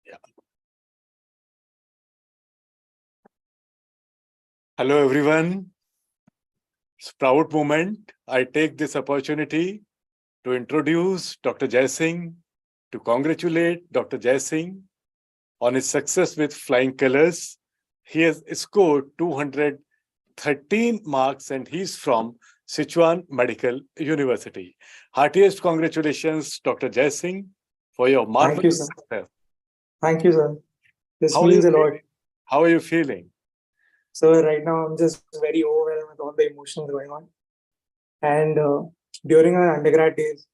Yeah. Hello, everyone. It's a proud moment. I take this opportunity to introduce Dr. Jai Singh, to congratulate Dr. Jai Singh on his success with flying colors. He has scored 213 marks and he's from Sichuan Medical University. Heartiest congratulations, Dr. Jai Singh, for your Thank you, marvelous sir. success. Thank you, sir. This How are means you a lot. feeling? How are you feeling? So right now I'm just very overwhelmed with all the emotions going on. And during our undergrad days,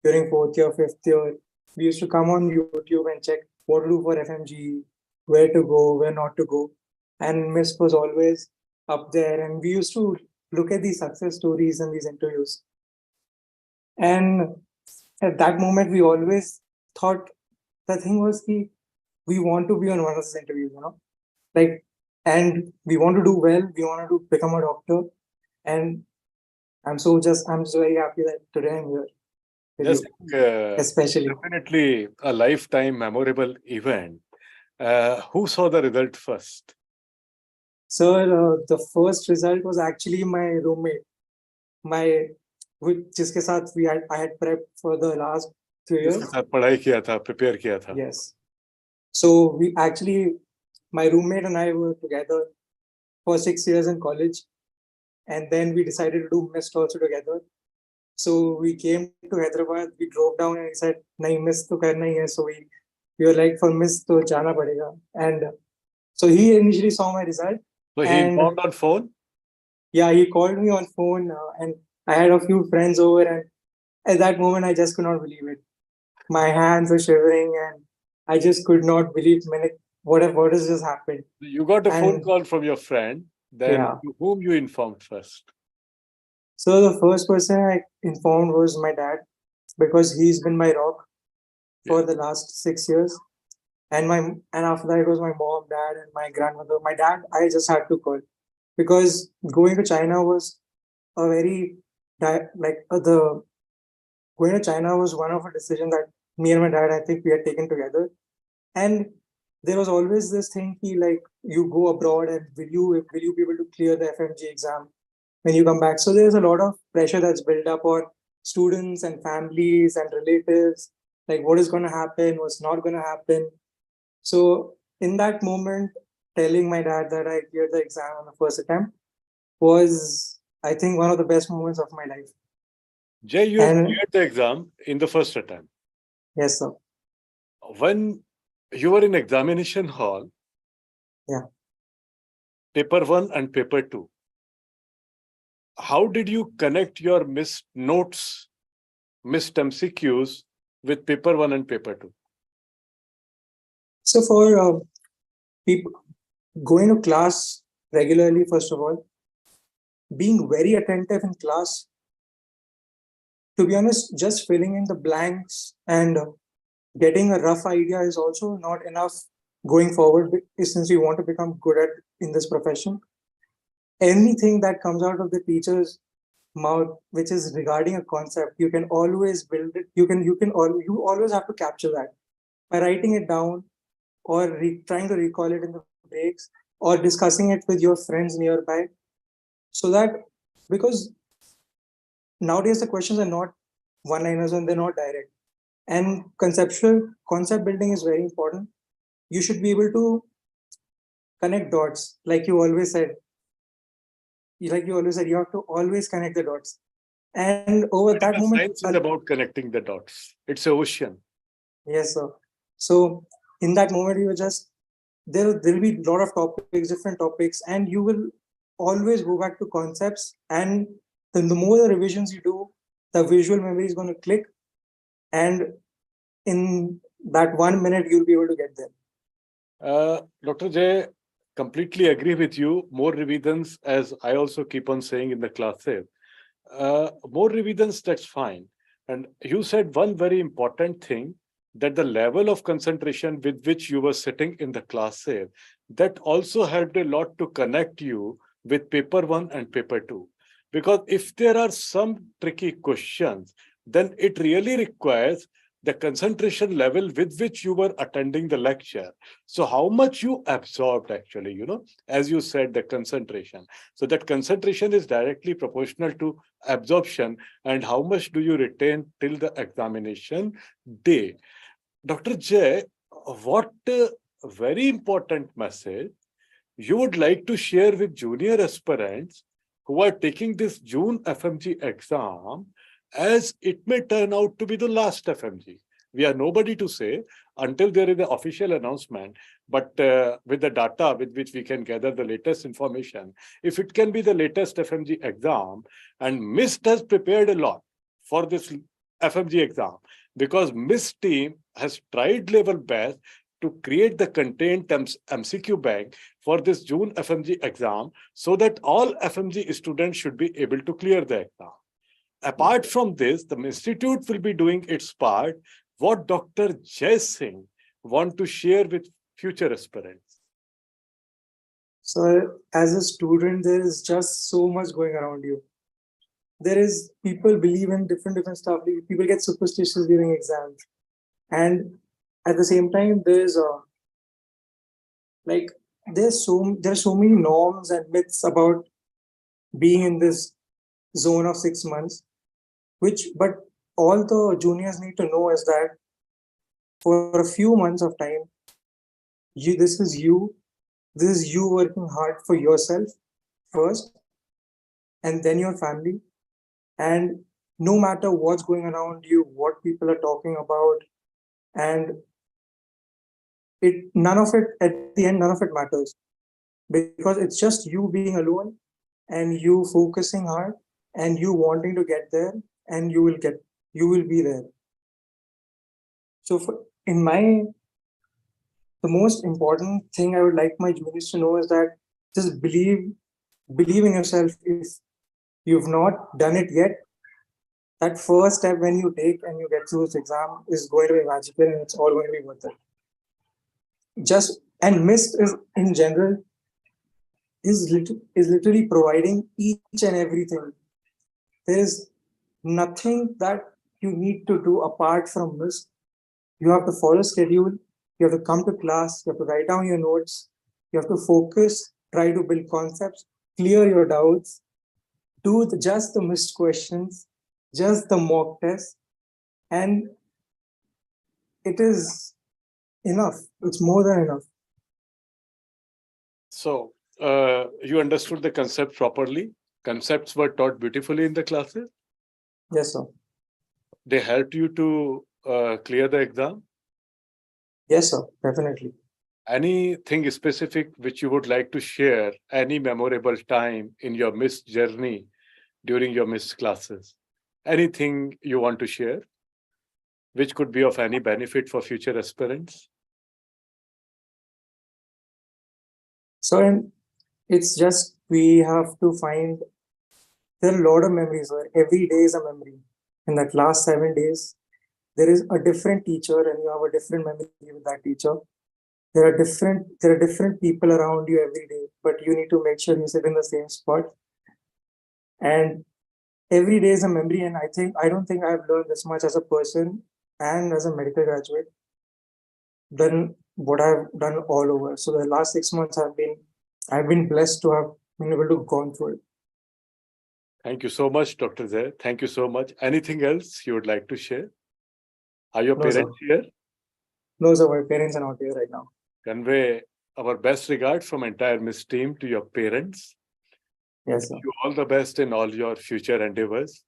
during fourth year, fifth year, we used to come on YouTube and check what to do for FMG, where to go, where not to go. And Miss was always up there, and we used to look at these success stories and these interviews. And at that moment, we always thought the thing was that we want to be on one of those interviews, like, and we want to do well. We wanted to become a doctor, and I'm just very happy that today I'm here with Yes, you, especially. definitely a lifetime memorable event. Who saw the result first? Sir, the first result was actually my roommate, my with जिसके साथ I had prepped for the last 3 जिसके years. साथ पढ़ाई किया था, prepare किया था. Yes. So we actually, my roommate and I were together for 6 years in college, and then we decided to do MIST also together. So we came to Hyderabad, we drove down and he said, nahi, MIST to karna hi hai. So we were like, for MIST to jana padega. And so he initially saw my result. So he informed on phone? Yeah, he called me on phone and I had a few friends over, and at that moment, I just could not believe it. My hands were shivering and I just could not believe what has just happened. You got a phone call from your friend, then Yeah. to whom you informed first? So the first person I informed was my dad, because he's been my rock for the last 6 years. And after that it was my mom, dad, and my grandmother. My dad, I just had to call, because going to China was a very the going to China was one of a decision that me and my dad, I think, we had taken together. And there was always this thing, like, you go abroad and will you be able to clear the FMG exam when you come back? So there's a lot of pressure that's built up on students and families and relatives, like what is going to happen, what's not going to happen. So in that moment, telling my dad that I cleared the exam on the first attempt was, I think, one of the best moments of my life. Jay, you have cleared the exam in the first attempt. Yes, sir. When you were in examination hall, paper 1 and paper 2, how did you connect your missed notes, missed MCQs with paper 1 and paper 2? So for people going to class regularly, first of all, being very attentive in class, to be honest, just filling in the blanks and getting a rough idea is also not enough going forward, since we want to become good at in this profession. Anything that comes out of the teacher's mouth, which is regarding a concept, you can always build it. You always have to capture that by writing it down, or trying to recall it in the breaks, or discussing it with your friends nearby. So that, because nowadays the questions are not one-liners and they're not direct. And concept building is very important. You should be able to connect dots, like you always said. You have to always connect the dots. And over that moment, science is about connecting the dots. It's an ocean. Yes, sir. So in that moment, you were just there'll be a lot of topics, different topics, and you will always go back to concepts. And then the more the revisions you do, the visual memory is going to click, and in that 1 minute, you'll be able to get there. Dr. Jay, completely agree with you. More revisions, as I also keep on saying in the classes. More revisions, that's fine. And you said one very important thing, that the level of concentration with which you were sitting in the classes, that also helped a lot to connect you with paper 1 and paper 2. Because if there are some tricky questions, then it really requires the concentration level with which you were attending the lecture. So how much you absorbed actually, as you said, the concentration. So that concentration is directly proportional to absorption and how much do you retain till the examination day. Dr. J, what very important message you would like to share with junior aspirants who are taking this June FMG exam, as it may turn out to be the last FMG. We are nobody to say until there is an official announcement, but with the data with which we can gather the latest information, if it can be the latest FMG exam, and MIST has prepared a lot for this FMG exam, because MIST team has tried level best to create the contained MCQ bank for this June FMG exam so that all FMG students should be able to clear the exam. Apart from this, the institute will be doing its part. What Dr. Jai Singh want to share with future aspirants? So as a student, there is just so much going around you. There is people believe in different stuff. People get superstitious during exams. And at the same time, there's there are so many norms and myths about being in this zone of 6 months, but all the juniors need to know is that for a few months of time, this is you working hard for yourself first, and then your family. And no matter what's going around you, what people are talking about, and none of it matters, because it's just you being alone and you focusing hard and you wanting to get there, and you will be there. So the most important thing I would like my juniors to know is that just believe in yourself. If you've not done it yet, that first step when you take and you get through this exam is going to be magical, and it's all going to be worth it. And MIST is in general is literally providing each and everything. There is nothing that you need to do apart from MIST. You have to follow schedule. You have to come to class. You have to write down your notes. You have to focus, try to build concepts, clear your doubts, do just the MIST questions, just the mock test, and it is enough. It's more than enough. So you understood the concept properly? Concepts were taught beautifully in the classes? Yes, sir. They helped you to clear the exam? Yes, sir. Definitely. Anything specific which you would like to share? Any memorable time in your MIST journey during your MIST classes? Anything you want to share which could be of any benefit for future aspirants? So it's just we have to find. There are a lot of memories where every day is a memory. In that last 7 days, there is a different teacher, and you have a different memory with that teacher. There are different people around you every day, but you need to make sure you sit in the same spot. And every day is a memory, and I don't think I've learned this much as a person and as a medical graduate than what I've done all over. So the last 6 months I've been blessed to have been able to go through it. Thank you so much, Dr. Zay. Thank you so much. Anything else you would like to share? Are your parents here? No, sir. My parents are not here right now. Convey our best regards from entire MIST team to your parents. Yes, sir. Wish you all the best in all your future endeavors.